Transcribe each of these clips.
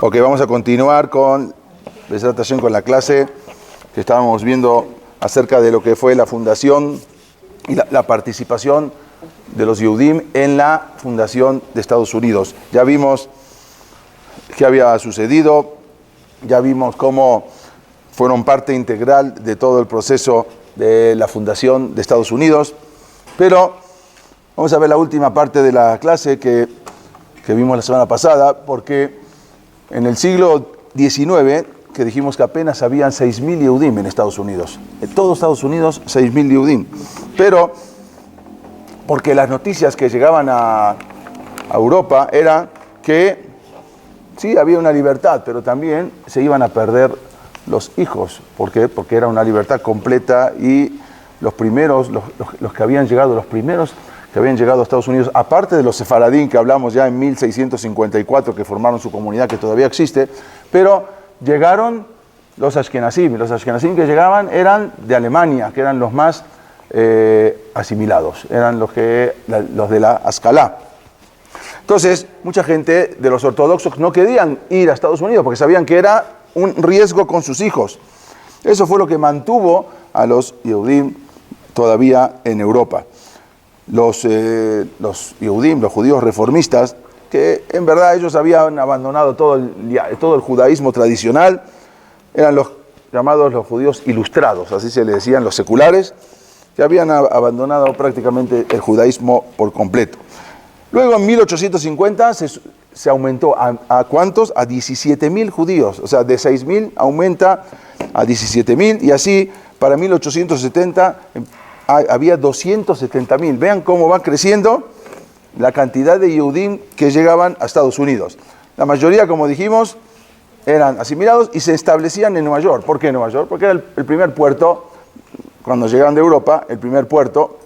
Ok, vamos a continuar con la clase que estábamos viendo acerca de lo que fue la fundación y la participación de los Yehudim en la fundación de Estados Unidos. Ya vimos qué había sucedido, ya vimos cómo fueron parte integral de todo el proceso de la fundación de Estados Unidos, pero vamos a ver la última parte de la clase que vimos la semana pasada, porque en el siglo XIX, que dijimos que apenas habían 6.000 Yehudim en Estados Unidos. En todo Estados Unidos, 6.000 Yehudim. Pero, porque las noticias que llegaban a Europa era que sí, había una libertad, pero también se iban a perder los hijos. ¿Por qué? Porque era una libertad completa y los primeros, los que habían llegado, los primeros que habían llegado a Estados Unidos, aparte de los sefaradín que hablamos ya en 1654, que formaron su comunidad que todavía existe, pero llegaron los ashkenazim. Los ashkenazim que llegaban eran de Alemania, que eran los más asimilados, eran los de la Ascalá. Entonces, mucha gente de los ortodoxos no querían ir a Estados Unidos porque sabían que era un riesgo con sus hijos. Eso fue lo que mantuvo a los Yehudim todavía en Europa. Los Yehudim, los judíos reformistas, que en verdad ellos habían abandonado todo el judaísmo tradicional, eran los llamados los judíos ilustrados, así se les decían, los seculares, que habían abandonado prácticamente el judaísmo por completo. Luego en 1850 se aumentó ¿a cuántos? A 17.000 judíos, o sea, de 6.000 aumenta a 17.000, y así para 1870 había 270.000. Vean cómo va creciendo la cantidad de Yehudim que llegaban a Estados Unidos. La mayoría, como dijimos, eran asimilados y se establecían en Nueva York. ¿Por qué Nueva York? Porque era el primer puerto, cuando llegaban de Europa, el primer puerto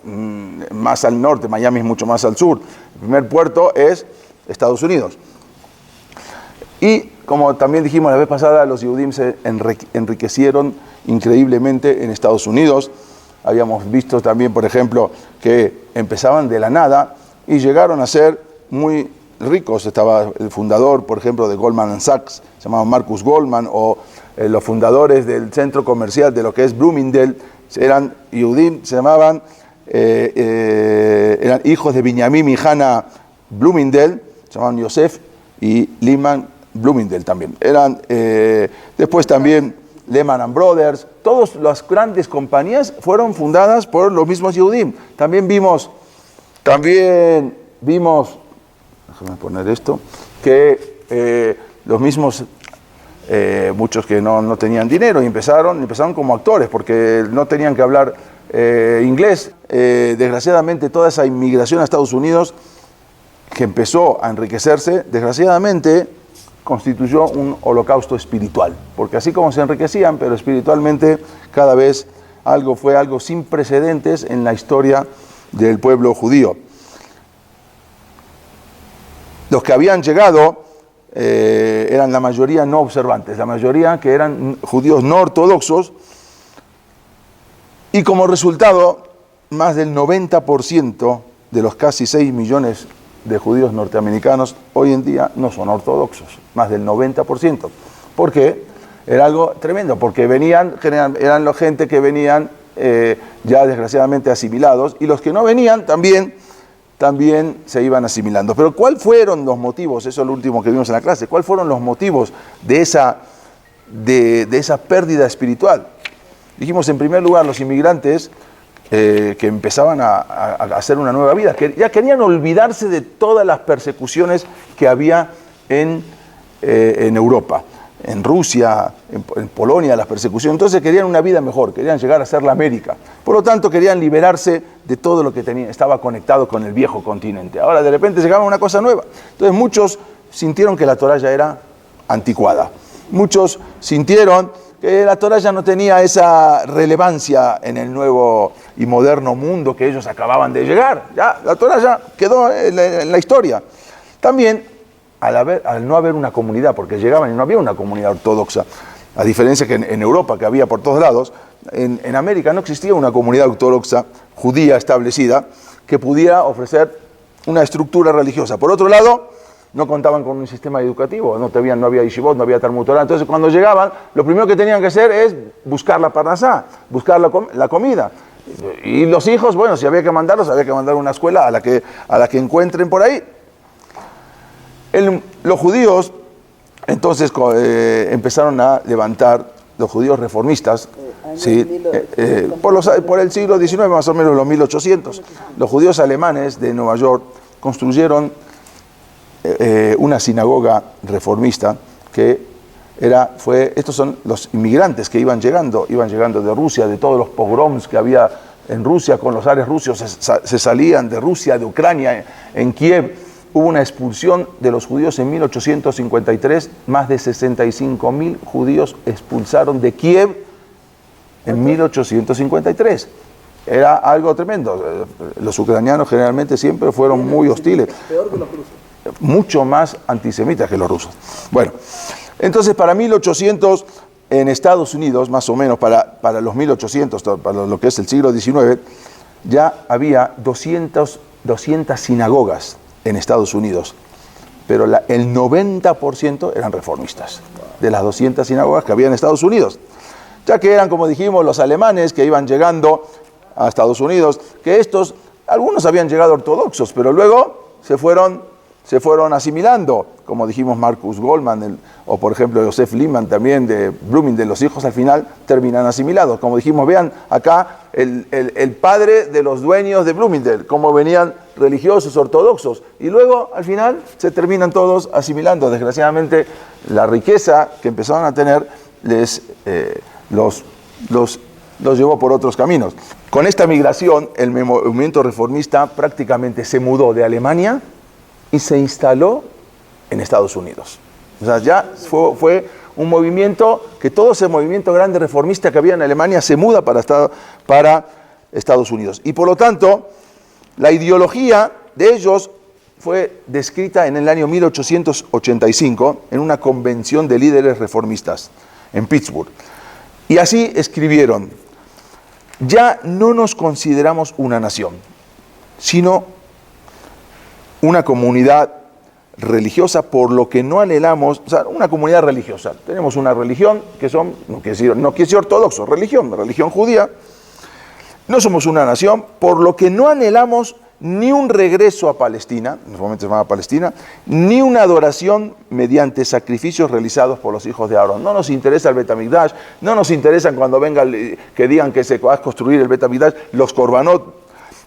más al norte, Miami es mucho más al sur. El primer puerto es Estados Unidos. Y como también dijimos la vez pasada, los Yehudim se enriquecieron increíblemente en Estados Unidos. Habíamos visto también, por ejemplo, que empezaban de la nada y llegaron a ser muy ricos. Estaba el fundador, por ejemplo, de Goldman Sachs, se llamaba Marcus Goldman, o los fundadores del centro comercial de lo que es Bloomingdale, eran Yehudim, se llamaban, eran hijos de Binyamin y Hannah Bloomingdale, se llamaban Yosef y Lehman Bloomingdale también. Eran, después también Lehman Brothers, todas las grandes compañías fueron fundadas por los mismos Yehudim. También vimos, déjame poner esto, que los mismos, muchos que no tenían dinero y empezaron como actores porque no tenían que hablar inglés. Desgraciadamente toda esa inmigración a Estados Unidos que empezó a enriquecerse, desgraciadamente constituyó un holocausto espiritual, porque así como se enriquecían, pero espiritualmente cada vez fue algo sin precedentes en la historia del pueblo judío. Los que habían llegado eran la mayoría no observantes, la mayoría que eran judíos no ortodoxos, y como resultado, más del 90% de los casi 6 millones de judíos norteamericanos hoy en día no son ortodoxos, más del 90%. ¿Por qué? Era algo tremendo, porque eran la gente que venían ya desgraciadamente asimilados, y los que no venían también se iban asimilando. Pero ¿cuáles fueron los motivos? Eso es lo último que vimos en la clase. ¿Cuáles fueron los motivos de esa pérdida espiritual? Dijimos, en primer lugar, los inmigrantes que empezaban a hacer una nueva vida, que ya querían olvidarse de todas las persecuciones que había en Europa, en Rusia, en Polonia, las persecuciones. Entonces querían una vida mejor, querían llegar a ser la América. Por lo tanto, querían liberarse de todo lo que estaba conectado con el viejo continente. Ahora, de repente, llegaba una cosa nueva. Entonces, muchos sintieron que la Torá ya era anticuada. Muchos sintieron que la Torá ya no tenía esa relevancia en el nuevo y moderno mundo que ellos acababan de llegar. Ya, la Torá ya quedó en la historia. También, al no haber una comunidad, porque llegaban y no había una comunidad ortodoxa, a diferencia que en Europa, que había por todos lados, en América no existía una comunidad ortodoxa judía establecida que pudiera ofrecer una estructura religiosa. Por otro lado, no contaban con un sistema educativo, no había yeshivot, no había Talmud Torah. Entonces, cuando llegaban, lo primero que tenían que hacer es buscar la parnasá, buscar la comida. Y los hijos, bueno, si había que mandarlos, había que mandar a una escuela a la que encuentren por ahí. Los judíos, entonces, empezaron a levantar, los judíos reformistas, sí, por el siglo XIX, más o menos los 1800, los judíos alemanes de Nueva York construyeron una sinagoga reformista estos son los inmigrantes que iban llegando de Rusia, de todos los pogroms que había en Rusia, con los ares rusos, se salían de Rusia, de Ucrania, en Kiev. Hubo una expulsión de los judíos en 1853, más de 65.000 judíos expulsaron de Kiev en 1853. Era algo tremendo. Los ucranianos generalmente siempre fueron muy hostiles. Peor que los rusos. Mucho más antisemitas que los rusos. Bueno, entonces para 1800 en Estados Unidos, más o menos para los 1800, para lo que es el siglo XIX, ya había 200 sinagogas en Estados Unidos, pero el 90% eran reformistas, de las 200 sinagogas que había en Estados Unidos, ya que eran, como dijimos, los alemanes que iban llegando a Estados Unidos, que algunos habían llegado ortodoxos, pero luego se fueron asimilando, como dijimos Marcus Goldman, o por ejemplo Joseph Liman también de Bloomingdale, los hijos al final terminan asimilados. Como dijimos, vean acá el padre de los dueños de Bloomingdale, cómo venían religiosos, ortodoxos, y luego al final se terminan todos asimilando. Desgraciadamente la riqueza que empezaron a tener los llevó por otros caminos. Con esta migración, el movimiento reformista prácticamente se mudó de Alemania y se instaló en Estados Unidos. O sea, ya fue un movimiento que todo ese movimiento grande reformista que había en Alemania se muda para Estados Unidos. Y por lo tanto, la ideología de ellos fue descrita en el año 1885 en una convención de líderes reformistas en Pittsburgh. Y así escribieron: ya no nos consideramos una nación, sino una comunidad religiosa, por lo que no anhelamos, o sea, una comunidad religiosa. Tenemos una religión que no quiere decir ortodoxo, religión judía. No somos una nación, por lo que no anhelamos ni un regreso a Palestina, en ese momento se llamaba Palestina, ni una adoración mediante sacrificios realizados por los hijos de Aarón. No nos interesa el Bet HaMikdash, no nos interesan cuando vengan que digan que se va a construir el Bet HaMikdash, los korbanot.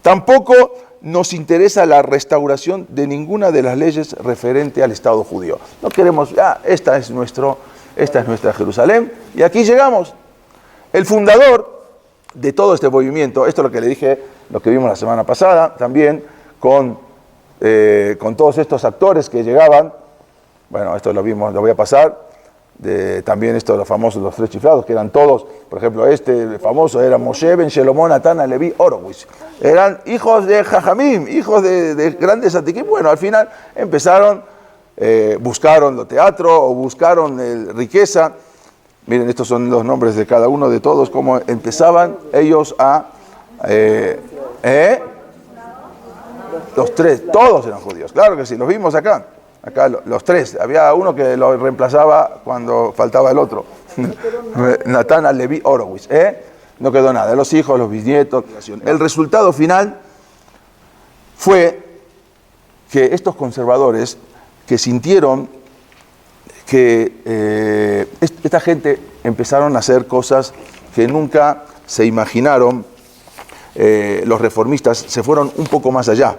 Tampoco nos interesa la restauración de ninguna de las leyes referente al Estado judío. No queremos, esta es nuestra Jerusalén, y aquí llegamos. El fundador de todo este movimiento, esto es lo que le dije, lo que vimos la semana pasada, también con todos estos actores que llegaban, bueno, esto lo vimos, lo voy a pasar, también esto de los famosos, los tres chiflados, que eran todos, por ejemplo, el famoso era Moshe ben Shelomó Natán Levi Horowitz, eran hijos de Jajamim, hijos de grandes atiquim. Bueno, al final empezaron, buscaron teatro o buscaron riqueza. Miren, estos son los nombres de cada uno de todos, cómo empezaban ellos los tres, todos eran judíos, claro que sí, los vimos acá los tres. Había uno que lo reemplazaba cuando faltaba el otro, Natán Levi Horowitz, no quedó nada, los hijos, los bisnietos. El resultado final fue que estos conservadores que sintieron que esta gente empezaron a hacer cosas que nunca se imaginaron, los reformistas se fueron un poco más allá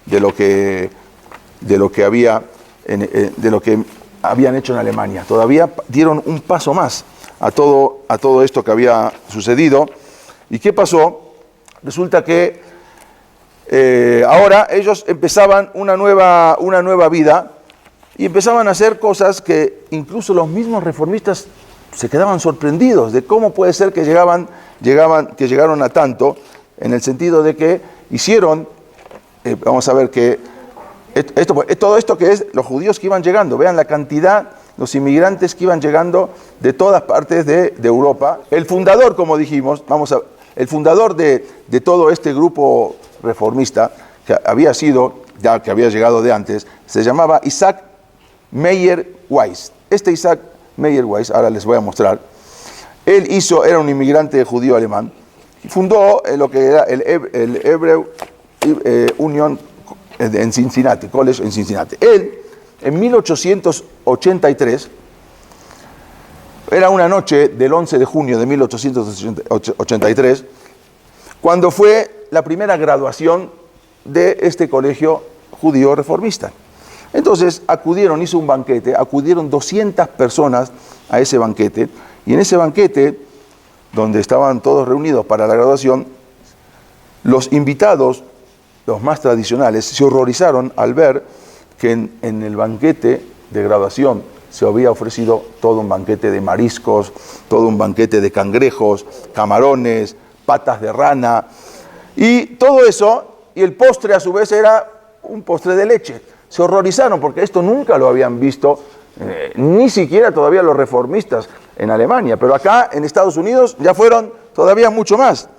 de lo que habían hecho en Alemania. Todavía dieron un paso más a todo esto que había sucedido. ¿Y qué pasó? Resulta que ahora ellos empezaban una nueva vida y empezaban a hacer cosas que incluso los mismos reformistas se quedaban sorprendidos de cómo puede ser que llegaron a tanto, en el sentido de que hicieron, vamos a ver que todo esto que es los judíos que iban llegando, vean la cantidad, los inmigrantes que iban llegando de todas partes de Europa. El fundador, como dijimos, el fundador de todo este grupo reformista, que había llegado de antes, se llamaba Isaac Meyer Weiss. Este Isaac Meyer Weiss, ahora les voy a mostrar, era un inmigrante judío alemán, y fundó lo que era el Hebrew Union en Cincinnati, College en Cincinnati. Él, en 1883, era una noche del 11 de junio de 1883, cuando fue la primera graduación de este colegio judío reformista. Entonces hizo un banquete, acudieron 200 personas a ese banquete, y en ese banquete, donde estaban todos reunidos para la graduación, los invitados, los más tradicionales, se horrorizaron al ver que en el banquete de graduación se había ofrecido todo un banquete de mariscos, todo un banquete de cangrejos, camarones, patas de rana, y todo eso, y el postre a su vez era un postre de leche. Se horrorizaron porque esto nunca lo habían visto, ni siquiera todavía los reformistas en Alemania, pero acá en Estados Unidos ya fueron todavía mucho más.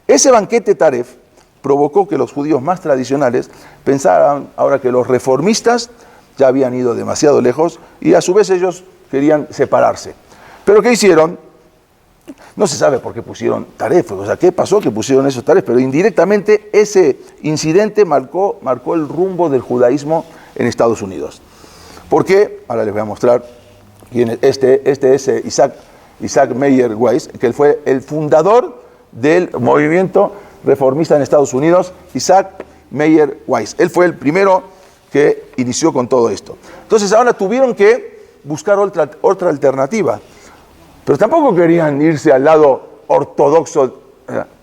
Ese banquete Taref provocó que los judíos más tradicionales pensaran ahora que los reformistas ya habían ido demasiado lejos y a su vez ellos querían separarse. ¿Pero qué hicieron? No se sabe por qué pusieron Taref, o sea, qué pasó que pusieron esos Taref, pero indirectamente ese incidente marcó el rumbo del judaísmo en Estados Unidos. ¿Por qué? Ahora les voy a mostrar quién es. Este es Isaac Meyer Weiss, que él fue el fundador del movimiento reformista en Estados Unidos, Isaac Meyer Weiss. Él fue el primero que inició con todo esto. Entonces ahora tuvieron que buscar otra alternativa, pero tampoco querían irse al lado ortodoxo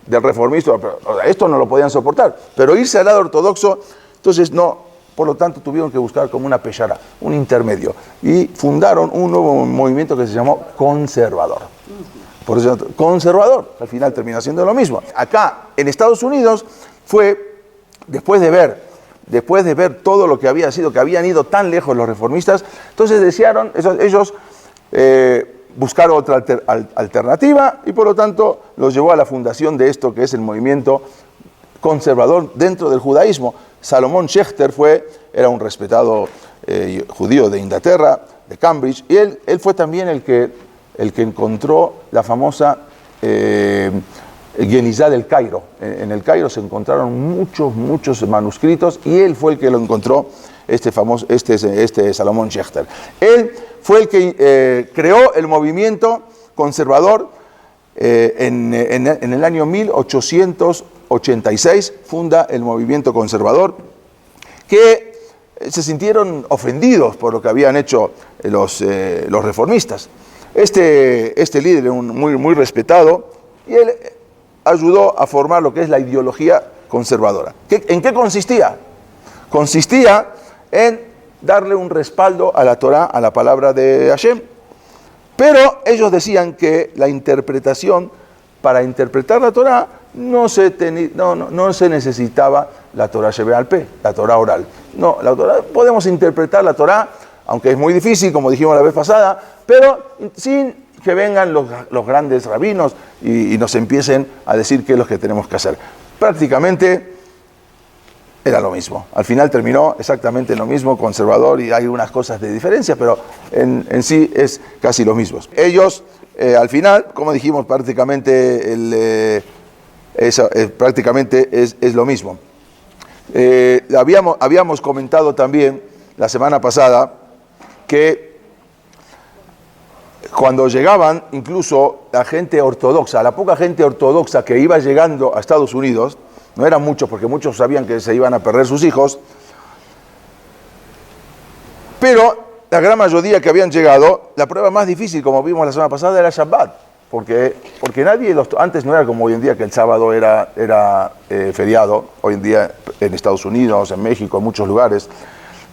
del reformismo, esto no lo podían soportar, pero irse al lado ortodoxo, entonces no, por lo tanto tuvieron que buscar como una peshara, un intermedio, y fundaron un nuevo movimiento que se llamó conservador. Por eso, conservador, al final termina siendo lo mismo. Acá, en Estados Unidos, fue, después de ver todo lo que había sido, que habían ido tan lejos los reformistas, entonces desearon, ellos buscaron otra alternativa, y por lo tanto los llevó a la fundación de esto que es el movimiento conservador dentro del judaísmo. Salomón Schechter era un respetado judío de Inglaterra, de Cambridge, y él fue también el que encontró la famosa Genizá del Cairo. En el Cairo se encontraron muchos manuscritos, y él fue el que lo encontró, este Salomón Schechter. Él fue el que creó el movimiento conservador en el año 1886, funda el movimiento conservador, que se sintieron ofendidos por lo que habían hecho los reformistas. Este líder era muy respetado, y él ayudó a formar lo que es la ideología conservadora. ¿En qué consistía? Consistía en darle un respaldo a la Torá, a la palabra de Hashem. Pero ellos decían que la interpretación, para interpretar la Torá, no se necesitaba la Torá Shebe'al Peh, la Torá oral. No, podemos interpretar la Torá, aunque es muy difícil, como dijimos la vez pasada, pero sin que vengan los grandes rabinos y nos empiecen a decir qué es lo que tenemos que hacer. Prácticamente era lo mismo. Al final terminó exactamente lo mismo, conservador, y hay unas cosas de diferencia, pero en sí es casi lo mismo. Ellos, al final, como dijimos, prácticamente es lo mismo. Habíamos comentado también la semana pasada que cuando llegaban incluso la gente ortodoxa, la poca gente ortodoxa que iba llegando a Estados Unidos, no eran muchos porque muchos sabían que se iban a perder sus hijos, pero la gran mayoría que habían llegado, la prueba más difícil, como vimos la semana pasada, era Shabbat, porque nadie, antes no era como hoy en día que el sábado era feriado, hoy en día en Estados Unidos, en México, en muchos lugares,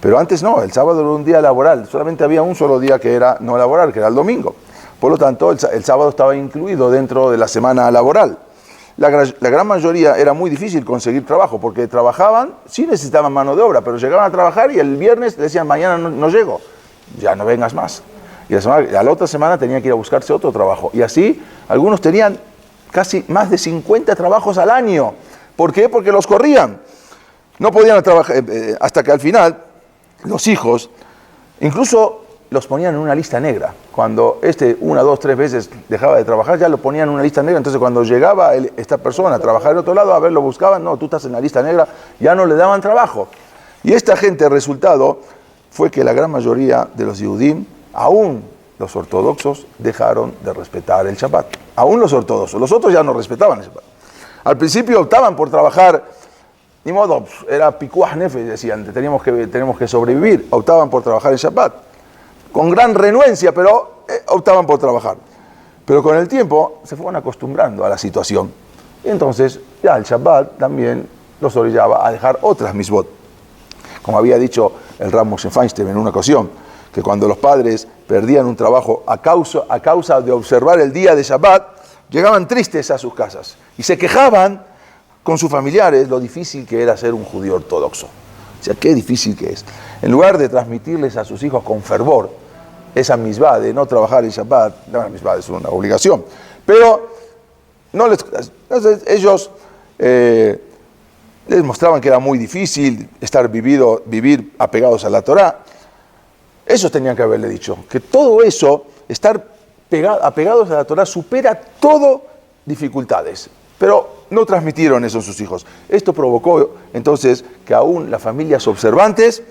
pero antes no, el sábado era un día laboral, solamente había un solo día que era no laboral, que era el domingo. Por lo tanto, el sábado estaba incluido dentro de la semana laboral. La gran mayoría era muy difícil conseguir trabajo, porque trabajaban, sí necesitaban mano de obra, pero llegaban a trabajar y el viernes decían, mañana no llego, ya no vengas más. Y la otra semana tenían que ir a buscarse otro trabajo. Y así, algunos tenían casi más de 50 trabajos al año. ¿Por qué? Porque los corrían. No podían trabajar, hasta que al final los hijos Incluso los ponían en una lista negra. Cuando 1, 2, 3 veces dejaba de trabajar, ya lo ponían en una lista negra. Entonces cuando llegaba esta persona a trabajar en otro lado, a ver, lo buscaban, no, tú estás en la lista negra, ya no le daban trabajo. Y esta gente, el resultado fue que la gran mayoría de los Yehudim, aún los ortodoxos, dejaron de respetar el Shabbat. Aún los ortodoxos. Los otros ya no respetaban el Shabbat. Al principio optaban por trabajar, ni modo, era pikuach nefesh, decían, tenemos que sobrevivir. Optaban por trabajar en Shabbat. Con gran renuencia, pero optaban por trabajar. Pero con el tiempo se fueron acostumbrando a la situación. Y entonces ya el Shabbat también los orillaba a dejar otras misbot. Como había dicho el Rav Moshe Feinstein en una ocasión, que cuando los padres perdían un trabajo a causa de observar el día de Shabbat, llegaban tristes a sus casas y se quejaban con sus familiares lo difícil que era ser un judío ortodoxo. O sea, qué difícil que es. En lugar de transmitirles a sus hijos con fervor esa misbah de no trabajar en Shabbat, la misbah es una obligación, pero no ellos les mostraban que era muy difícil vivir apegados a la Torá. Ellos tenían que haberle dicho que todo eso, estar apegados a la Torá, supera todo dificultades. Pero no transmitieron eso a sus hijos. Esto provocó entonces que aún las familias observantes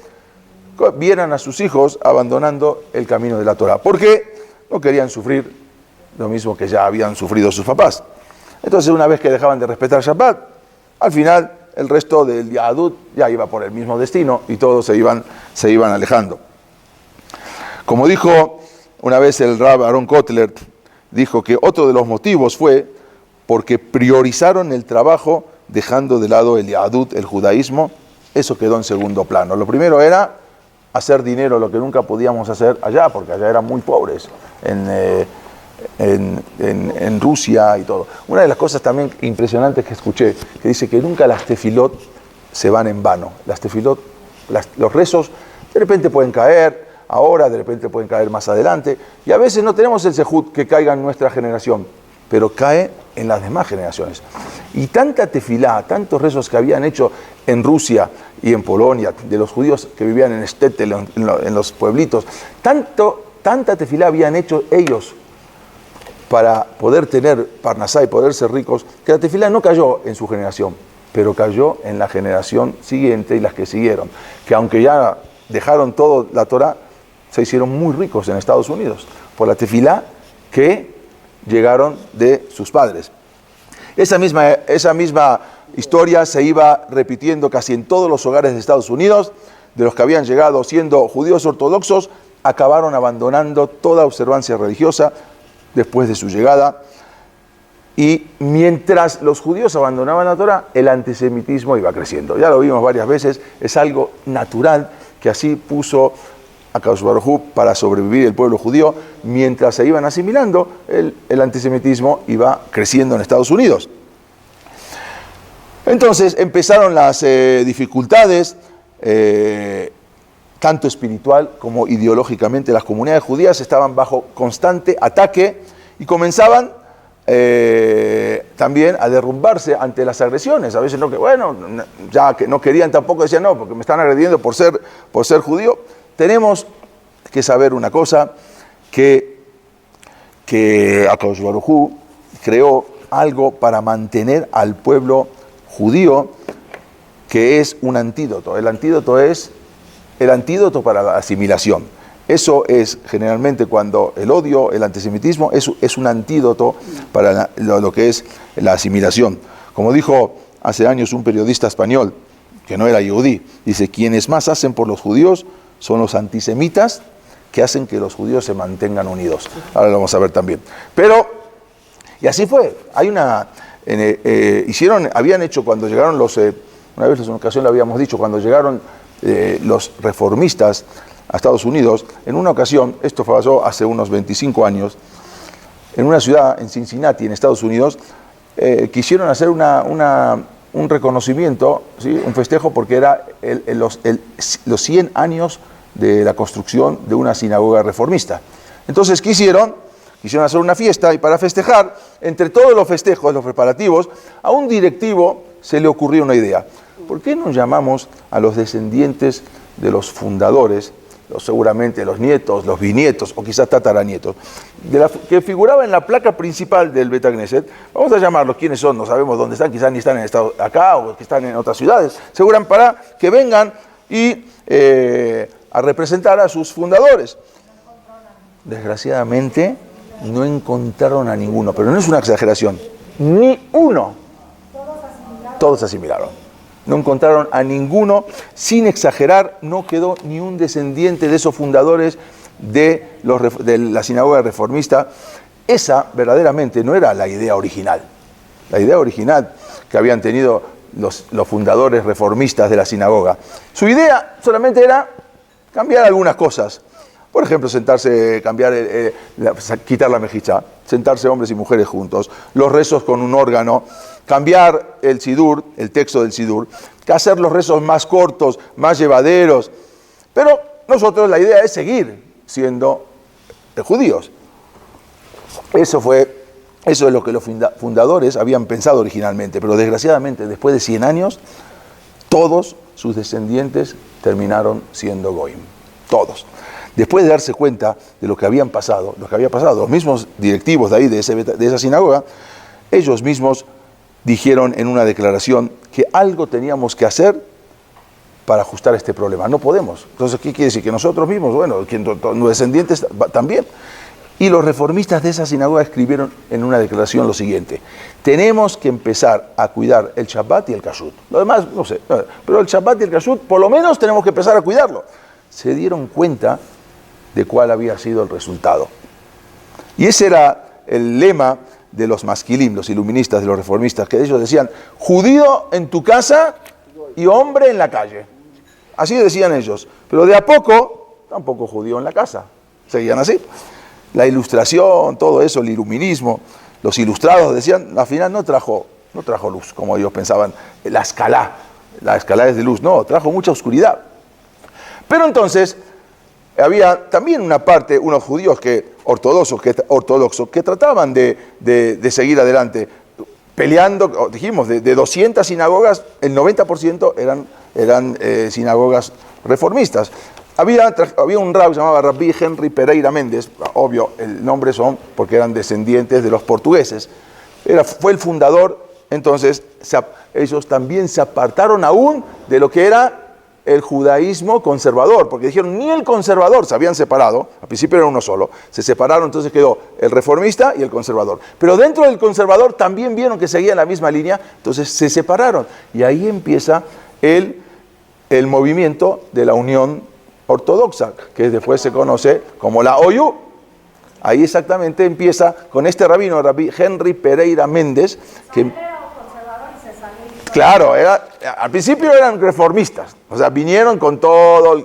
vieran a sus hijos abandonando el camino de la Torá, porque no querían sufrir lo mismo que ya habían sufrido sus papás. Entonces, una vez que dejaban de respetar Shabbat, al final el resto del Yahadut ya iba por el mismo destino y todos se iban alejando. Como dijo una vez el Rav Aaron Kotler, dijo que otro de los motivos fue porque priorizaron el trabajo dejando de lado el Yahadut, el judaísmo. Eso quedó en segundo plano. Lo primero era hacer dinero, lo que nunca podíamos hacer allá, porque allá eran muy pobres, en Rusia y todo. Una de las cosas también impresionantes que escuché, que dice que nunca las tefilot se van en vano. Las tefilot, los rezos, de repente pueden caer, ahora, de repente pueden caer más adelante, y a veces no tenemos el sejut que caiga en nuestra generación, pero cae en las demás generaciones. Y tanta tefilá, tantos rezos que habían hecho en Rusia y en Polonia, de los judíos que vivían en Shtetl, en los pueblitos, tanta tefilá habían hecho ellos para poder tener parnasá y poder ser ricos, que la tefilá no cayó en su generación, pero cayó en la generación siguiente y las que siguieron, que aunque ya dejaron todo la Torá, se hicieron muy ricos en Estados Unidos, por la tefilá que llegaron de sus padres. Esa misma historia se iba repitiendo casi en todos los hogares de Estados Unidos. De los que habían llegado siendo judíos ortodoxos, acabaron abandonando toda observancia religiosa después de su llegada. Y mientras los judíos abandonaban la Torá, el antisemitismo iba creciendo. Ya lo vimos varias veces, es algo natural que así puso Akadosh Baruj Hu para sobrevivir el pueblo judío. Mientras se iban asimilando, el antisemitismo iba creciendo en Estados Unidos. Entonces empezaron las dificultades, tanto espiritual como ideológicamente. Las comunidades judías estaban bajo constante ataque y comenzaban también a derrumbarse ante las agresiones. A veces ya que no querían tampoco, decían no, porque me están agrediendo por ser judío. Tenemos que saber una cosa, que Akadosh Baruj Hu creó algo para mantener al pueblo judío, que es un antídoto. El antídoto es el antídoto para la asimilación. Eso es generalmente cuando el odio, el antisemitismo, es un antídoto para lo que es la asimilación. Como dijo hace años un periodista español, que no era yehudí, dice, quienes más hacen por los judíos son los antisemitas que hacen que los judíos se mantengan unidos. Ahora lo vamos a ver también. Y así fue. Habían hecho cuando llegaron una vez en una ocasión lo habíamos dicho, cuando llegaron los reformistas a Estados Unidos, en una ocasión, esto pasó hace unos 25 años, en una ciudad, en Cincinnati, en Estados Unidos, quisieron hacer un reconocimiento, ¿sí? Un festejo, porque era los 100 años de la construcción de una sinagoga reformista. Entonces quisieron hacer una fiesta, y para festejar, entre todos los festejos, los preparativos, a un directivo se le ocurrió una idea. ¿Por qué no llamamos a los descendientes de los fundadores, seguramente los nietos, los bisnietos o quizás tataranietos, que figuraba en la placa principal del Bet Knesset. Vamos a llamarlos, quiénes son, no sabemos dónde están, quizás ni están en estado acá o que están en otras ciudades, seguramente para que vengan y a representar a sus fundadores. Desgraciadamente no encontraron a ninguno, pero no es una exageración, ni uno. Todos se asimilaron. No encontraron a ninguno, sin exagerar, no quedó ni un descendiente de esos fundadores de la sinagoga reformista. Esa verdaderamente no era la idea original. La idea original que habían tenido los fundadores reformistas de la sinagoga. Su idea solamente era cambiar algunas cosas. Por ejemplo, sentarse, quitar la mejillá, sentarse hombres y mujeres juntos, los rezos con un órgano, cambiar el sidur, el texto del sidur, hacer los rezos más cortos, más llevaderos. Pero nosotros la idea es seguir siendo judíos. Eso es lo que los fundadores habían pensado originalmente, pero desgraciadamente después de 100 años, todos sus descendientes terminaron siendo goim. Todos. Después de darse cuenta de lo que había pasado, los mismos directivos de ahí, de esa sinagoga, ellos mismos dijeron en una declaración que algo teníamos que hacer para ajustar este problema. No podemos. Entonces, ¿qué quiere decir? Que nosotros mismos, bueno, los descendientes también. Y los reformistas de esa sinagoga escribieron en una declaración lo siguiente: tenemos que empezar a cuidar el Shabbat y el Kashrut. Lo demás, no sé, pero el Shabbat y el Kashrut, por lo menos tenemos que empezar a cuidarlo. Se dieron cuenta de cuál había sido el resultado. Y ese era el lema de los masquilim, los iluministas, de los reformistas, que ellos decían: judío en tu casa y hombre en la calle. Así decían ellos. Pero de a poco, tampoco judío en la casa. Seguían así. La ilustración, todo eso, el iluminismo, los ilustrados decían, al final no trajo luz, como ellos pensaban. La escala es de luz, no, trajo mucha oscuridad. Pero entonces había también una parte, unos judíos ortodoxos que trataban de seguir adelante, peleando, dijimos, de 200 sinagogas, el 90% eran sinagogas reformistas. Había un rab que se llamaba Rabbi Henry Pereira Méndez, obvio, el nombre son porque eran descendientes de los portugueses. Fue el fundador, entonces ellos también se apartaron aún de lo que era el judaísmo conservador, porque dijeron, ni el conservador se habían separado, al principio era uno solo, se separaron, entonces quedó el reformista y el conservador. Pero dentro del conservador también vieron que seguían la misma línea, entonces se separaron. Y ahí empieza el movimiento de la Unión Ortodoxa, que después se conoce como la OU. Ahí exactamente empieza con este rabino, Rabbi Henry Pereira Méndez, que... Claro, al principio eran reformistas, o sea, vinieron con todo,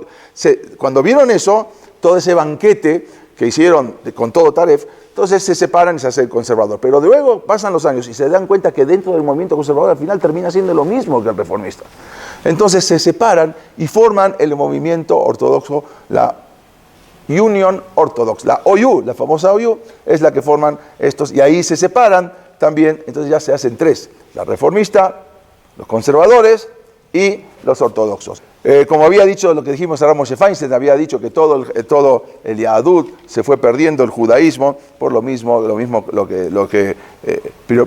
cuando vieron eso, todo ese banquete que hicieron con todo Taref, entonces se separan y se hace el conservador. Pero luego pasan los años y se dan cuenta que dentro del movimiento conservador al final termina siendo lo mismo que el reformista. Entonces se separan y forman el movimiento ortodoxo, la Union Orthodox, la OU, la famosa OU, es la que forman estos, y ahí se separan también, entonces ya se hacen tres, la reformista, los conservadores y los ortodoxos. Como había dicho, lo que dijimos a Moshe Feinstein, había dicho que todo el Yahadut se fue perdiendo, el judaísmo, por lo que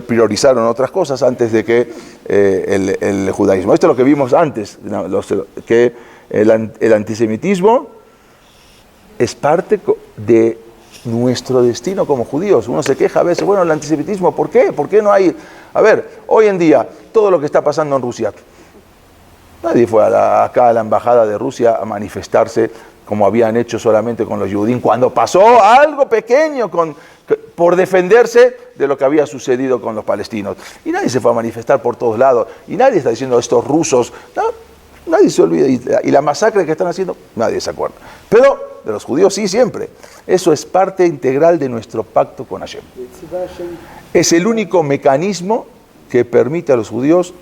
priorizaron otras cosas antes de que el judaísmo. Esto es lo que vimos antes, que el antisemitismo es parte de nuestro destino como judíos. Uno se queja a veces, bueno, el antisemitismo, ¿por qué? ¿Por qué no hay? A ver, hoy en día, todo lo que está pasando en Rusia, nadie fue acá a la embajada de Rusia a manifestarse como habían hecho solamente con los judíos, cuando pasó algo pequeño por defenderse de lo que había sucedido con los palestinos. Y nadie se fue a manifestar por todos lados, y nadie está diciendo estos rusos, no, nadie se olvida, y la masacre que están haciendo, nadie se acuerda. Pero de los judíos sí, siempre. Eso es parte integral de nuestro pacto con Hashem. Es el único mecanismo que permite a los judíos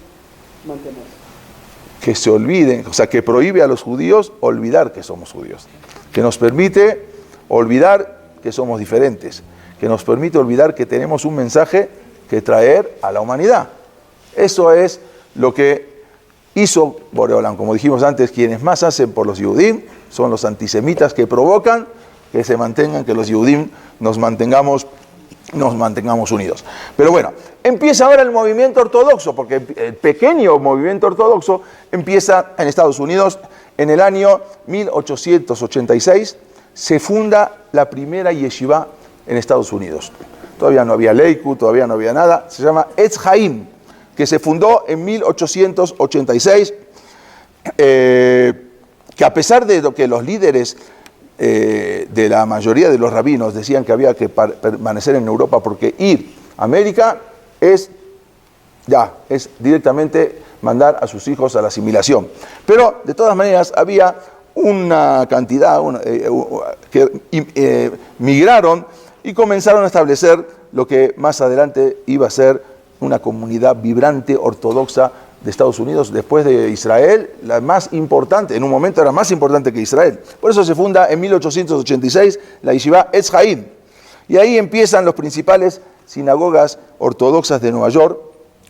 que se olviden, o sea, que prohíbe a los judíos olvidar que somos judíos, que nos permite olvidar que somos diferentes, que nos permite olvidar que tenemos un mensaje que traer a la humanidad. Eso es lo que... hizo Boreolam. Como dijimos antes, quienes más hacen por los Yehudim son los antisemitas que provocan que se mantengan, que los Yehudim nos mantengamos unidos. Pero bueno, empieza ahora el movimiento ortodoxo, porque el pequeño movimiento ortodoxo empieza en Estados Unidos. En el año 1886 se funda la primera yeshiva en Estados Unidos. Todavía no había Leiku, todavía no había nada. Se llama Etz Haim, que se fundó en 1886, que a pesar de lo que los líderes de la mayoría de los rabinos decían que había que permanecer en Europa porque ir a América es directamente mandar a sus hijos a la asimilación. Pero de todas maneras había una cantidad que migraron y comenzaron a establecer lo que más adelante iba a ser una comunidad vibrante ortodoxa de Estados Unidos, después de Israel, la más importante, en un momento era más importante que Israel. Por eso se funda en 1886 la yeshiva Etz Haim. Y ahí empiezan los principales sinagogas ortodoxas de Nueva York.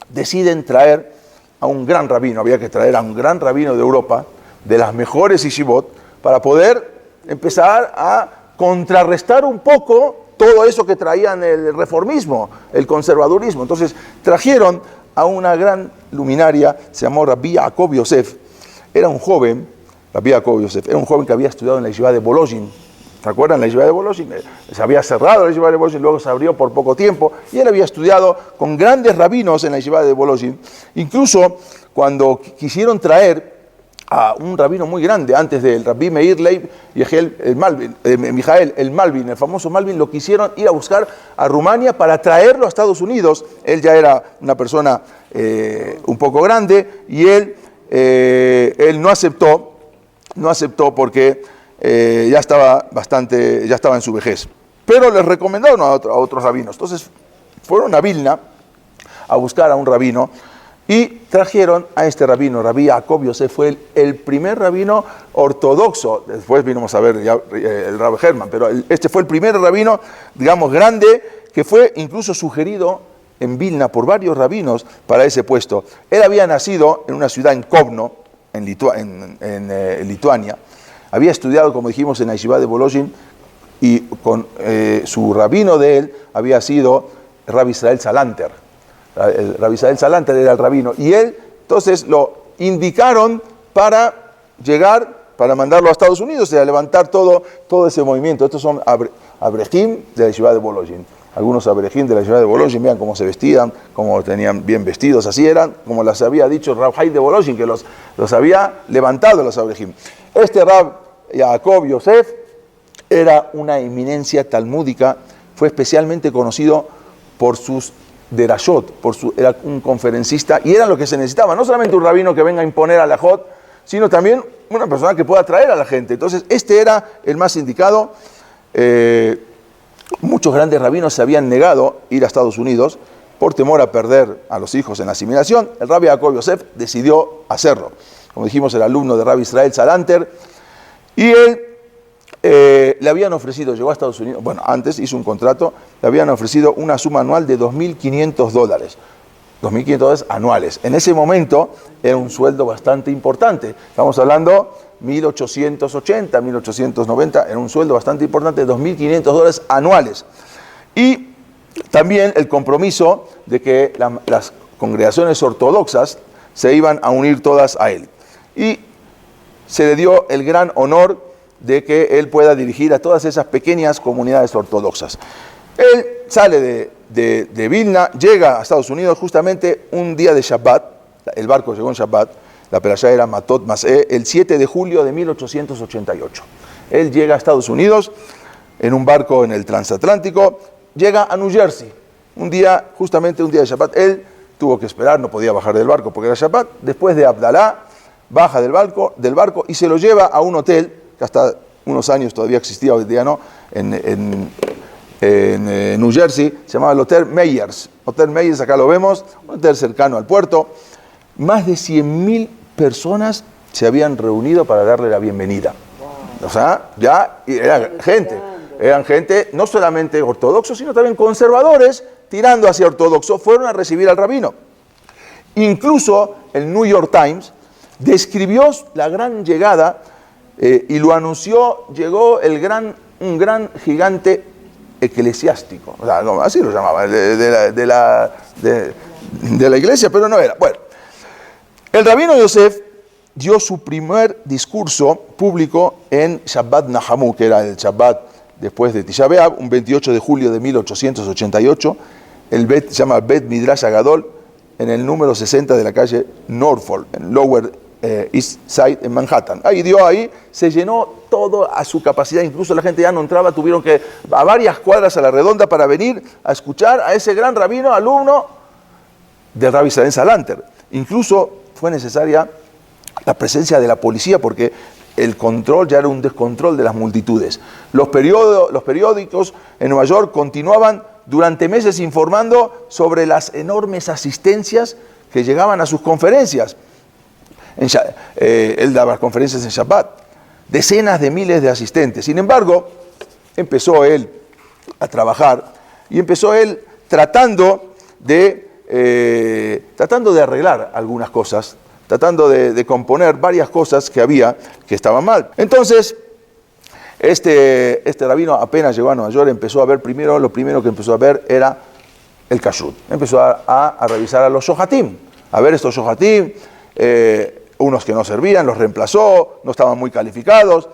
Deciden traer a un gran rabino, había que traer a un gran rabino de Europa, de las mejores yeshivot, para poder empezar a contrarrestar un poco todo eso que traían el reformismo, el conservadurismo. Entonces trajeron a una gran luminaria, se llamó Rabbi Yaakov Yosef. Era un joven, Rabbi Yaakov Yosef, era un joven que había estudiado en la yeshiva de Bolojin. ¿Se acuerdan la yeshiva de Bolojin? Se había cerrado la yeshiva de Bolojin, luego se abrió por poco tiempo, y él había estudiado con grandes rabinos en la yeshiva de Bolojin. Incluso cuando quisieron traer a un rabino muy grande, antes del Rabbi Meir Leib Mijael el Malvin, el famoso Malvin, lo quisieron ir a buscar a Rumania para traerlo a Estados Unidos. Él ya era una persona un poco grande y él no aceptó porque ya estaba en su vejez. Pero les recomendaron a otros rabinos. Entonces fueron a Vilna a buscar a un rabino y trajeron a este rabino. Rabbi Yaakov Yosef fue el primer rabino ortodoxo. Después vinimos a ver ya, el Rabbi Herman, pero este fue el primer rabino, digamos, grande, que fue incluso sugerido en Vilna por varios rabinos para ese puesto. Él había nacido en una ciudad en Kovno, en Lituania. Había estudiado, como dijimos, en la yeshiva de Bolojin, y con su rabino de él había sido Rabbi Israel Salanter. El Rabbi Israel Salanter era el rabino, y él, entonces, lo indicaron para llegar, para mandarlo a Estados Unidos y a levantar todo ese movimiento. Estos son abrejim de la yeshiva de Bolojin. Algunos abrejim de la yeshiva de Bolojin, vean cómo se vestían, cómo tenían bien vestidos, así eran, como les había dicho Rab Hai de Bolojin, que los había levantado los abrejim. Este Rab Yaakov Yosef era una eminencia talmúdica, fue especialmente conocido por sus derashot, era un conferencista, y era lo que se necesitaba, no solamente un rabino que venga a imponer a la jot, sino también una persona que pueda atraer a la gente. Entonces este era el más indicado. Muchos grandes rabinos se habían negado a ir a Estados Unidos por temor a perder a los hijos en la asimilación. El Rabbi Yaakov Yosef decidió hacerlo. Como dijimos, el alumno de Rabbi Israel Salanter, y él le habían ofrecido, llegó a Estados Unidos, bueno, antes hizo un contrato, le habían ofrecido una suma anual de $2.500, $2.500 anuales. En ese momento era un sueldo bastante importante, estamos hablando 1880, 1890, era un sueldo bastante importante, $2.500 anuales. Y también el compromiso de que las congregaciones ortodoxas se iban a unir todas a él. Y se le dio el gran honor de que él pueda dirigir a todas esas pequeñas comunidades ortodoxas. Él sale de Vilna, llega a Estados Unidos justamente un día de Shabbat, el barco llegó en Shabbat, la perashá era Matot Mas'eh, el 7 de julio de 1888. Él llega a Estados Unidos en un barco en el transatlántico, llega a New Jersey, justamente un día de Shabbat. Él tuvo que esperar, no podía bajar del barco porque era Shabbat. Después de Abdalá, baja del barco y se lo lleva a un hotel que hasta unos años todavía existía, hoy día no, en New Jersey, se llamaba el Hotel Meyers. Hotel Meyers, acá lo vemos, un hotel cercano al puerto. Más de 100.000 personas se habían reunido para darle la bienvenida. O sea, ya eran gente no solamente ortodoxos, sino también conservadores, tirando hacia ortodoxo, fueron a recibir al rabino. Incluso el New York Times describió la gran llegada y lo anunció, llegó un gran gigante eclesiástico, o sea, así lo llamaba, de la iglesia, pero no era. Bueno, el rabino Yosef dio su primer discurso público en Shabbat Nahamu, que era el Shabbat después de Tisha B'Av, un 28 de julio de 1888, se llama Bet Midrash Agadol, en el número 60 de la calle Norfolk, en Lower East Side, en Manhattan. Ahí se llenó todo a su capacidad, incluso la gente ya no entraba, tuvieron que a varias cuadras a la redonda para venir a escuchar a ese gran rabino, alumno del Rabbi Salen Salanter. Incluso fue necesaria la presencia de la policía porque el control ya era un descontrol de las multitudes. Los periódicos en Nueva York continuaban durante meses informando sobre las enormes asistencias que llegaban a sus conferencias. Él daba conferencias en Shabbat, decenas de miles de asistentes. Sin embargo, empezó él a trabajar y empezó él tratando de arreglar algunas cosas, tratando de componer varias cosas que había que estaban mal. Entonces, este rabino apenas llegó a Nueva York, lo primero que empezó a ver era el kashrut. Empezó a revisar a los shohatim, a ver estos shohatim, unos que no servían, los reemplazó, no estaban muy calificados.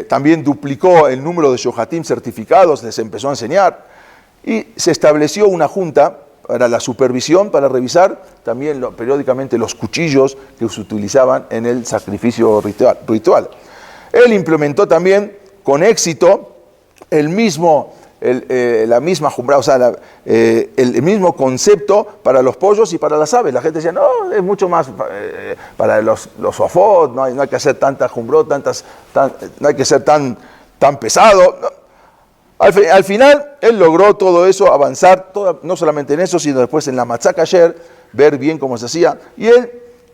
También duplicó el número de shohatim certificados, les empezó a enseñar. Y se estableció una junta para la supervisión, para revisar también periódicamente los cuchillos que se utilizaban en el sacrificio ritual. Él implementó también con éxito el mismo concepto para los pollos y para las aves. La gente decía, no, es mucho más para los ofot, no hay que hacer tanta jumbrot, no hay que ser tan pesado. No. Al final, él logró todo eso, avanzar, no solamente en eso, sino después en la matzah kasher, ver bien cómo se hacía. Y él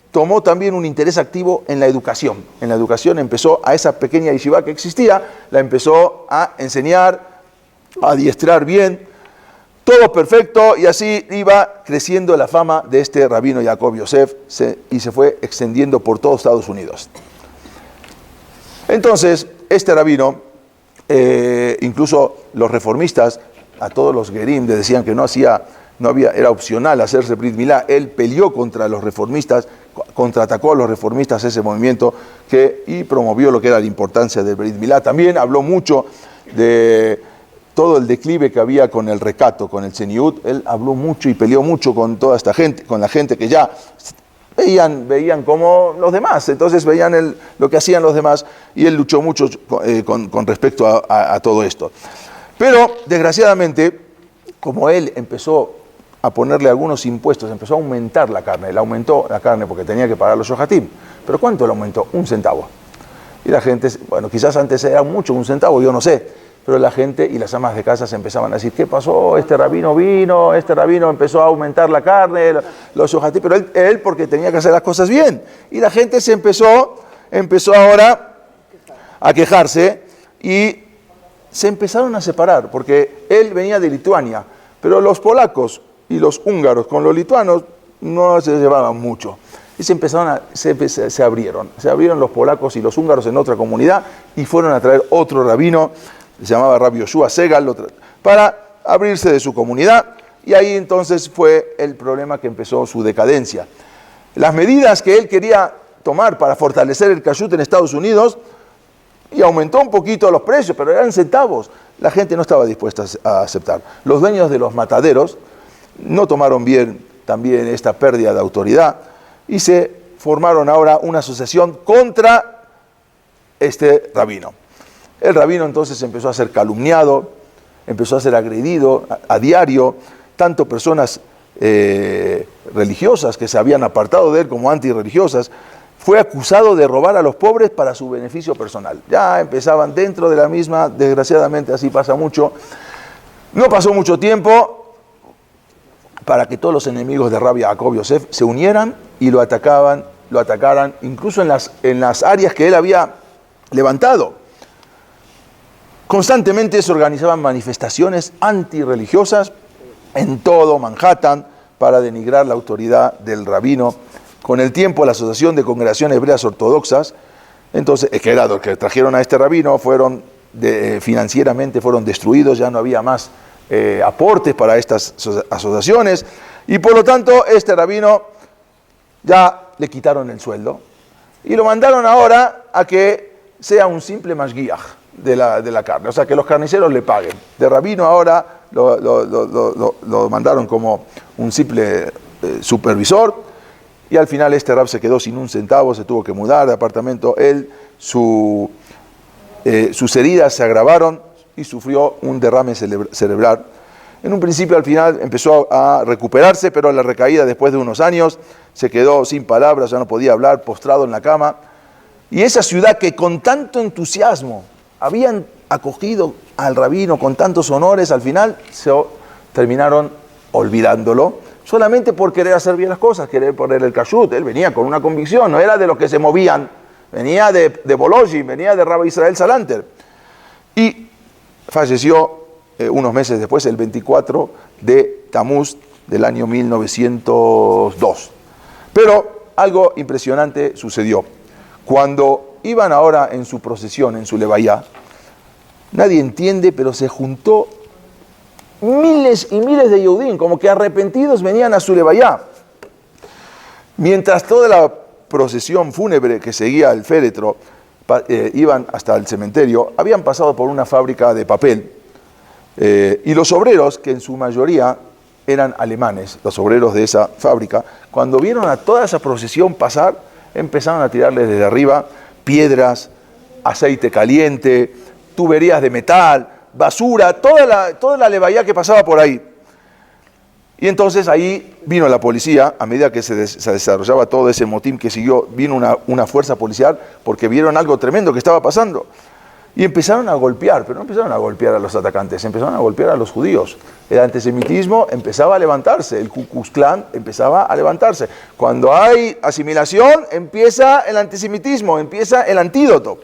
tomó también un interés activo en la educación. En la educación empezó a esa pequeña yeshiva que existía, la empezó a enseñar, a adiestrar bien, todo perfecto, y así iba creciendo la fama de este rabino Jacob Yosef y se fue extendiendo por todo Estados Unidos. Entonces, este rabino, incluso los reformistas, a todos los gerim le decían que era opcional hacerse Brit Milá. Él peleó contra los reformistas, contraatacó a los reformistas ese movimiento y promovió lo que era la importancia del Brit Milá. También habló mucho de todo el declive que había con el recato, con el Tzeniut. Él habló mucho y peleó mucho con toda esta gente, con la gente que ya veían como los demás, entonces veían lo que hacían los demás, y él luchó mucho con respecto a todo esto. Pero, desgraciadamente, como él empezó a ponerle algunos impuestos, empezó a aumentar la carne. Él aumentó la carne porque tenía que pagar los shohatim. ¿Pero cuánto le aumentó? 1 centavo. Y la gente, bueno, quizás antes era mucho, 1 centavo, yo no sé. Pero la gente y las amas de casa se empezaban a decir, ¿qué pasó? Este rabino empezó a aumentar la carne, los shohatim, pero él porque tenía que hacer las cosas bien. Y la gente se empezó ahora a quejarse y se empezaron a separar, porque él venía de Lituania, pero los polacos y los húngaros con los lituanos no se llevaban mucho. Y se abrieron los polacos y los húngaros en otra comunidad y fueron a traer otro rabino, se llamaba Rabbi Yoshua Segal, para abrirse de su comunidad, y ahí entonces fue el problema que empezó su decadencia. Las medidas que él quería tomar para fortalecer el kashrut en Estados Unidos, y aumentó un poquito los precios, pero eran centavos, la gente no estaba dispuesta a aceptar. Los dueños de los mataderos no tomaron bien también esta pérdida de autoridad, y se formaron ahora una asociación contra este rabino. El rabino entonces empezó a ser calumniado, empezó a ser agredido a diario, tanto personas religiosas que se habían apartado de él como antirreligiosas. Fue acusado de robar a los pobres para su beneficio personal. Ya empezaban dentro de la misma, desgraciadamente así pasa mucho. No pasó mucho tiempo para que todos los enemigos de Rabbi Jacob Yosef se unieran y lo atacaran, incluso en las áreas que él había levantado. Constantemente se organizaban manifestaciones antirreligiosas en todo Manhattan para denigrar la autoridad del rabino Con el tiempo, la Asociación de Congregaciones Hebreas Ortodoxas, entonces, que era lo que trajeron a este rabino, financieramente fueron destruidos, ya no había más aportes para estas asociaciones, y por lo tanto, este rabino ya le quitaron el sueldo, y lo mandaron ahora a que sea un simple mashgiach de la carne, o sea, que los carniceros le paguen. De rabino ahora lo mandaron como un simple supervisor, y al final este rab se quedó sin un centavo, se tuvo que mudar de apartamento. Sus heridas se agravaron y sufrió un derrame cerebral. En un principio, al final, empezó a recuperarse, pero a la recaída, después de unos años, se quedó sin palabras, ya no podía hablar, postrado en la cama. Y esa ciudad que con tanto entusiasmo habían acogido al rabino, con tantos honores, al final terminaron olvidándolo, solamente por querer hacer bien las cosas, querer poner el kashrut. Él venía con una convicción, no era de los que se movían, venía de Bolojin, venía de Rabbi Israel Salanter. Y falleció unos meses después, el 24 de Tamuz del año 1902. Pero algo impresionante sucedió. Cuando iban ahora en su procesión, en su levayá, nadie entiende, pero se juntó miles y miles de Yehudim, como que arrepentidos venían a su levayá. Mientras toda la procesión fúnebre que seguía el féretro iban hasta el cementerio, habían pasado por una fábrica de papel, y los obreros, que en su mayoría eran alemanes, los obreros de esa fábrica, cuando vieron a toda esa procesión pasar, empezaron a tirarles desde arriba piedras, aceite caliente, tuberías de metal, basura, toda la levayá que pasaba por ahí. Y entonces ahí vino la policía, a medida que se desarrollaba todo ese motín que siguió, vino una fuerza policial, porque vieron algo tremendo que estaba pasando. Y empezaron a golpear, pero no empezaron a golpear a los atacantes, empezaron a golpear a los judíos. El antisemitismo empezaba a levantarse, el Ku Klux Klan empezaba a levantarse. Cuando hay asimilación, empieza el antisemitismo, empieza el antídoto.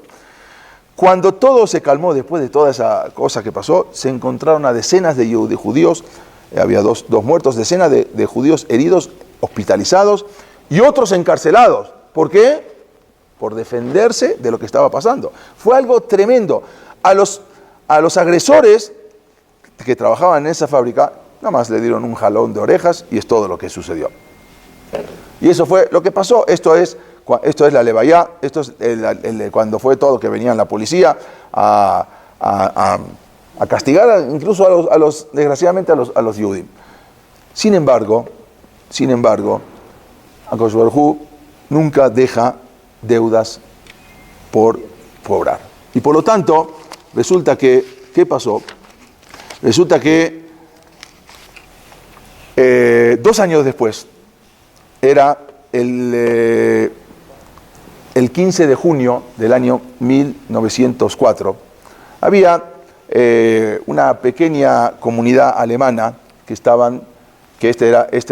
Cuando todo se calmó después de toda esa cosa que pasó, se encontraron a decenas de judíos, había dos muertos, decenas de judíos heridos, hospitalizados, y otros encarcelados. ¿Por qué? Por defenderse de lo que estaba pasando. Fue algo tremendo. A los agresores que trabajaban en esa fábrica, nada más le dieron un jalón de orejas y es todo lo que sucedió. Y eso fue lo que pasó. Esto es la levayá, esto es cuando fue todo, que venían la policía a castigar incluso desgraciadamente a los Yehudim. Sin embargo, Akadosh Baruj Hu nunca deja deudas por cobrar. Y por lo tanto, resulta que, ¿qué pasó? Resulta que 2 años después, era el 15 de junio del año 1904, había una pequeña comunidad alemana que esta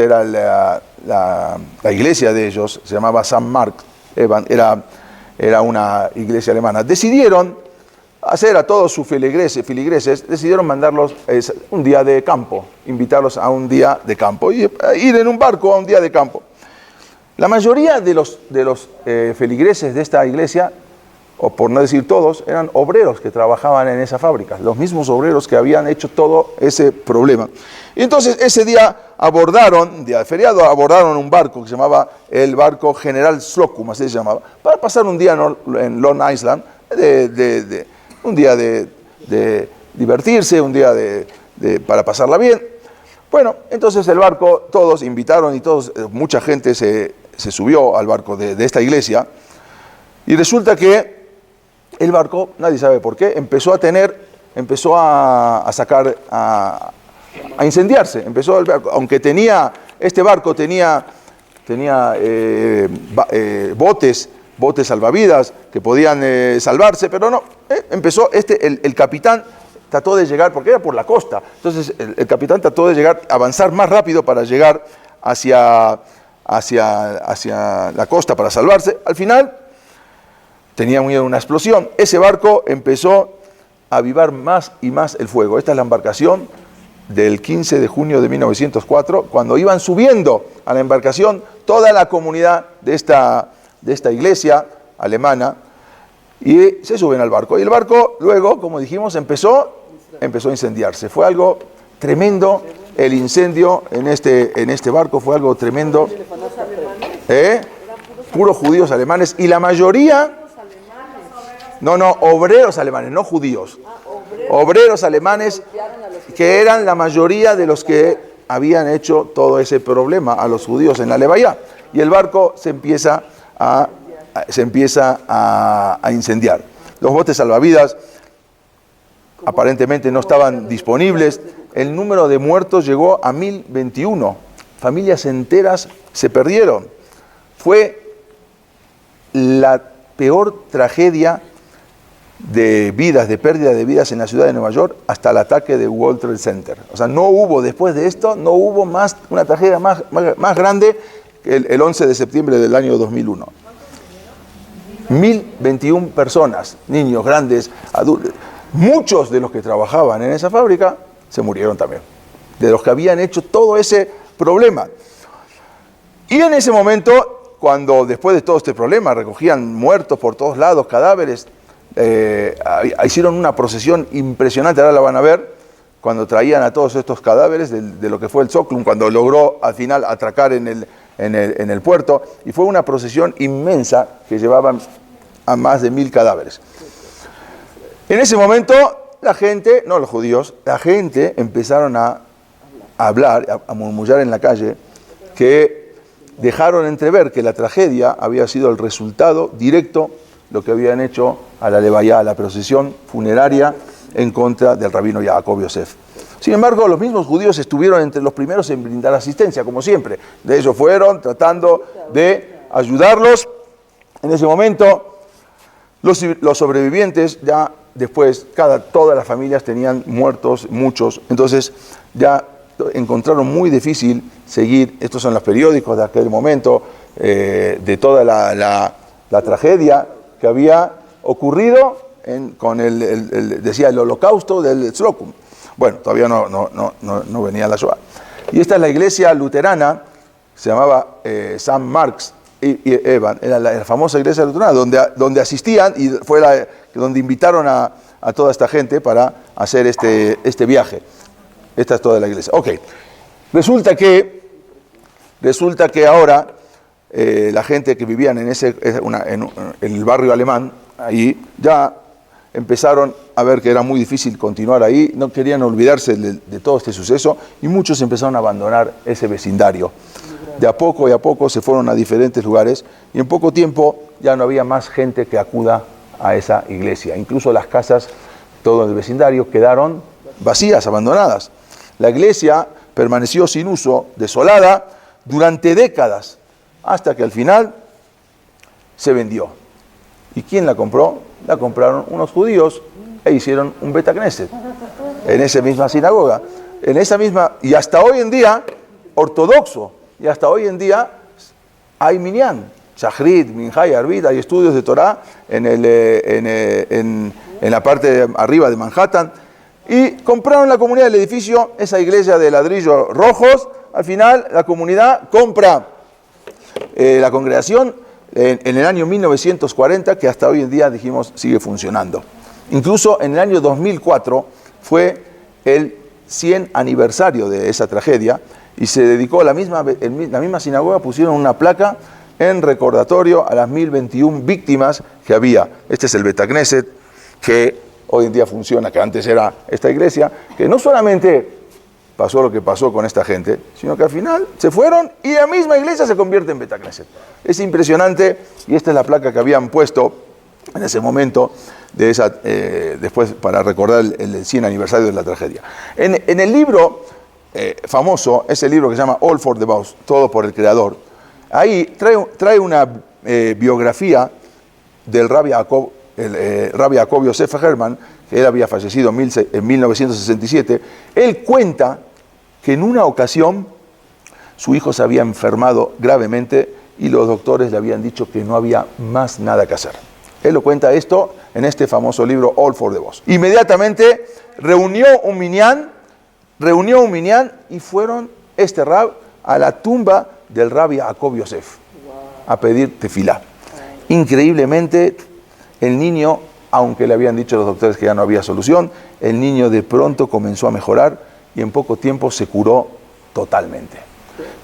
era la iglesia de ellos, se llamaba St. Mark, era una iglesia alemana. Decidieron hacer a todos sus feligreses, decidieron mandarlos un día de campo, invitarlos a un día de campo, y ir en un barco a un día de campo. La mayoría de los feligreses de esta iglesia, o por no decir todos, eran obreros que trabajaban en esa fábrica, los mismos obreros que habían hecho todo ese problema. Y entonces ese día día de feriado, abordaron un barco que se llamaba el barco General Slocum, así se llamaba, para pasar un día en Long Island, un día de divertirse, un día para pasarla bien. Bueno, entonces el barco, todos invitaron y mucha gente se subió al barco de esta iglesia, y resulta que el barco, nadie sabe por qué, empezó a incendiarse. Aunque este barco tenía botes salvavidas que podían salvarse, pero no, empezó el capitán trató de llegar, porque era por la costa, entonces el capitán trató de avanzar más rápido para llegar hacia la costa para salvarse. Al final tenía miedo de una explosión. Ese barco empezó a avivar más y más el fuego. Esta es la embarcación del 15 de junio de 1904, cuando iban subiendo a la embarcación toda la comunidad de esta iglesia alemana, y se suben al barco. Y el barco luego, como dijimos, empezó a incendiarse. Fue algo tremendo el incendio en este barco, fue algo tremendo. Puros judíos alemanes, y la mayoría... No, obreros alemanes, no judíos. Obreros alemanes, que eran la mayoría de los que habían hecho todo ese problema a los judíos en la Levaya. Y el barco se empieza a incendiar. Los botes salvavidas aparentemente no estaban disponibles. El número de muertos llegó a 1021. Familias enteras se perdieron. Fue la peor tragedia de pérdida de vidas en la ciudad de Nueva York hasta el ataque de World Trade Center. O sea, no hubo, después de esto, no hubo una tragedia más grande que el 11 de septiembre del año 2001. 1021 personas, niños, grandes, adultos. Muchos de los que trabajaban en esa fábrica se murieron también, de los que habían hecho todo ese problema. Y en ese momento, cuando después de todo este problema recogían muertos por todos lados, cadáveres, hicieron una procesión impresionante, ahora la van a ver, cuando traían a todos estos cadáveres de lo que fue el Zóclum, cuando logró al final atracar en el puerto, y fue una procesión inmensa que llevaban a más de 1000 cadáveres. En ese momento, la gente, no los judíos, la gente empezaron a hablar, a murmullar en la calle, que dejaron entrever que la tragedia había sido el resultado directo lo que habían hecho a la Levaya, a la procesión funeraria en contra del rabino Yaakov Yosef. Sin embargo, los mismos judíos estuvieron entre los primeros en brindar asistencia, como siempre. De ellos fueron tratando de ayudarlos. En ese momento, los sobrevivientes ya después, todas las familias tenían muertos, muchos. Entonces, ya encontraron muy difícil seguir, estos son los periódicos de aquel momento, de toda la tragedia que había ocurrido con decía el holocausto del Tzlocum. Bueno, todavía no venía la Shoah. Y esta es la iglesia luterana, se llamaba San Marx y Evan, era la famosa iglesia luterana, donde asistían y fue donde invitaron a toda esta gente para hacer este viaje. Esta es toda la iglesia. Ok, resulta que ahora la gente que vivían en el barrio alemán, ahí ya empezaron a ver que era muy difícil continuar ahí, no querían olvidarse de todo este suceso, y muchos empezaron a abandonar ese vecindario. De a poco se fueron a diferentes lugares, y en poco tiempo ya no había más gente que acuda a esa iglesia. Incluso las casas, todo el vecindario, quedaron vacías, abandonadas. La iglesia permaneció sin uso, desolada, durante décadas, hasta que al final se vendió. ¿Y quién la compró? La compraron unos judíos e hicieron un Bet Knesset en esa misma sinagoga, y hasta hoy en día, ortodoxo, y hasta hoy en día hay minyan, Shachrit, Minjá y Arbit, hay estudios de Torah en la parte de arriba de Manhattan, y compraron la comunidad del edificio, esa iglesia de ladrillos rojos. Al final la comunidad compra la congregación en el año 1940, que hasta hoy en día, dijimos, sigue funcionando. Incluso en el año 2004 fue el 100 aniversario de esa tragedia, y se dedicó la misma sinagoga, pusieron una placa en recordatorio a las 1021 víctimas que había. Este es el Bet Knesset, que hoy en día funciona, que antes era esta iglesia, que no solamente pasó lo que pasó con esta gente, sino que al final se fueron y la misma iglesia se convierte en Bet Knesset. Es impresionante, y esta es la placa que habían puesto en ese momento, después para recordar el 100 aniversario de la tragedia. En el libro famoso, ese libro que se llama All for the Boss, Todo por el Creador, ahí trae una biografía del Rabbi Yaakov Yosef Herman, que él había fallecido en 1967. Él cuenta que en una ocasión su hijo se había enfermado gravemente y los doctores le habían dicho que no había más nada que hacer. Él lo cuenta esto en este famoso libro All for the Boss. Inmediatamente reunió un minyan reunió un minyan y fueron este rab a la tumba del rabbi Jacob Yosef a pedir tefilá. Increíblemente, el niño, aunque le habían dicho los doctores que ya no había solución, el niño de pronto comenzó a mejorar y en poco tiempo se curó totalmente.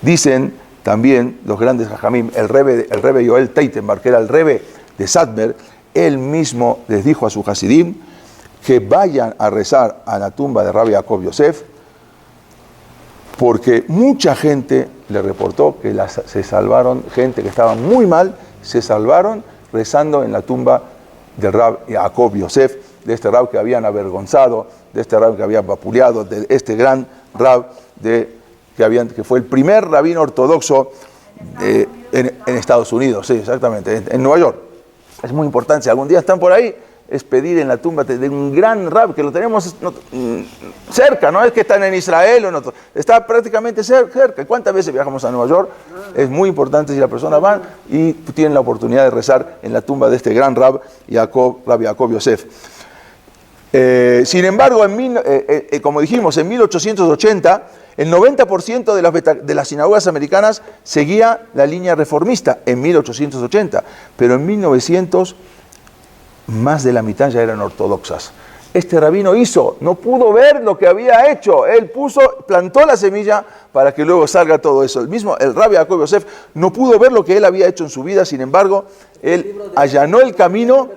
Dicen también los grandes jajamim, el rebe Yoel Teitenbar, que era el rebe de Satmer, él mismo les dijo a su hasidim que vayan a rezar a la tumba de Rabbi Jacob Yosef, porque mucha gente le reportó que se salvaron, gente que estaba muy mal, se salvaron rezando en la tumba del Rabbi Jacob Yosef, de este rab que habían avergonzado, de este rab que habían vapuleado, de este gran rab que fue el primer rabino ortodoxo en Estados Unidos, sí, exactamente, en Nueva York. Es muy importante, si algún día están por ahí, es pedir en la tumba de un gran rab, que lo tenemos cerca, no es que están en Israel, o no, está prácticamente cerca. ¿Cuántas veces viajamos a Nueva York? Es muy importante si la persona va y tienen la oportunidad de rezar en la tumba de este gran rab, Rabbi Jacob Yosef. Sin embargo, como dijimos, en 1880, el 90% de las sinagogas americanas seguía la línea reformista, en 1880, pero en 1900 más de la mitad ya eran ortodoxas. Este rabino no pudo ver lo que había hecho, él plantó la semilla para que luego salga todo eso. El Rabbi Jacob Yosef no pudo ver lo que él había hecho en su vida, sin embargo, él allanó el camino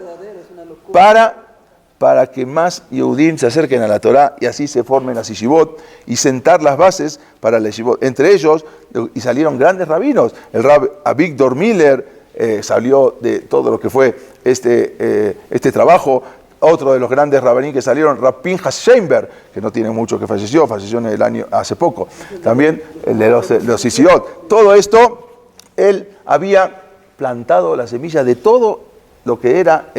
para que más Yehudim se acerquen a la Torá y así se formen las yeshivot y sentar las bases para la yeshivot. Entre ellos, y salieron grandes rabinos, el Rab Avigdor Miller salió de todo lo que fue este trabajo. Otro de los grandes rabanín que salieron, Rab Pinchas Sheinberg, que no tiene mucho que falleció en el año hace poco. También el de los Isiot. Todo esto, él había plantado la semilla de todo lo que era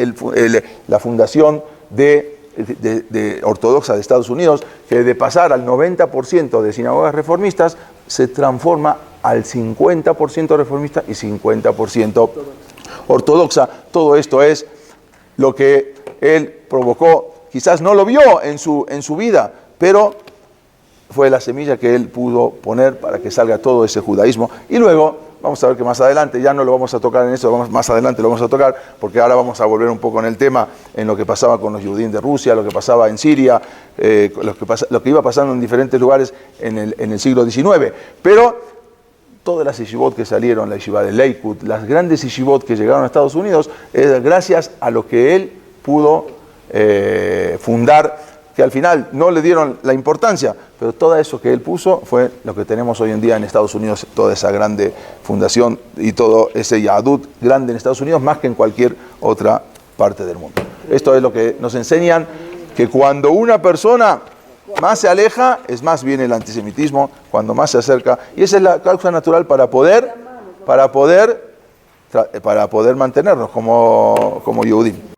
la fundación de ortodoxa de Estados Unidos, que de pasar al 90% de sinagogas reformistas se transforma al 50% reformista y 50% ortodoxa. Todo esto es lo que él provocó. Quizás no lo vio en su vida, pero fue la semilla que él pudo poner para que salga todo ese judaísmo. Y luego vamos a ver que más adelante, ya no lo vamos a tocar en eso, más adelante lo vamos a tocar, porque ahora vamos a volver un poco en el tema, en lo que pasaba con los judíos de Rusia, lo que pasaba en Siria, lo que iba pasando en diferentes lugares en el siglo XIX. Pero todas las yeshivot que salieron, la yeshiva de Lakewood, las grandes yeshivot que llegaron a Estados Unidos, es gracias a lo que él pudo fundar, que al final no le dieron la importancia, pero todo eso que él puso fue lo que tenemos hoy en día en Estados Unidos, toda esa grande fundación y todo ese Yahadut grande en Estados Unidos, más que en cualquier otra parte del mundo. Esto es lo que nos enseñan, que cuando una persona más se aleja, es más viene el antisemitismo, cuando más se acerca, y esa es la causa natural para poder mantenernos como Yehudim.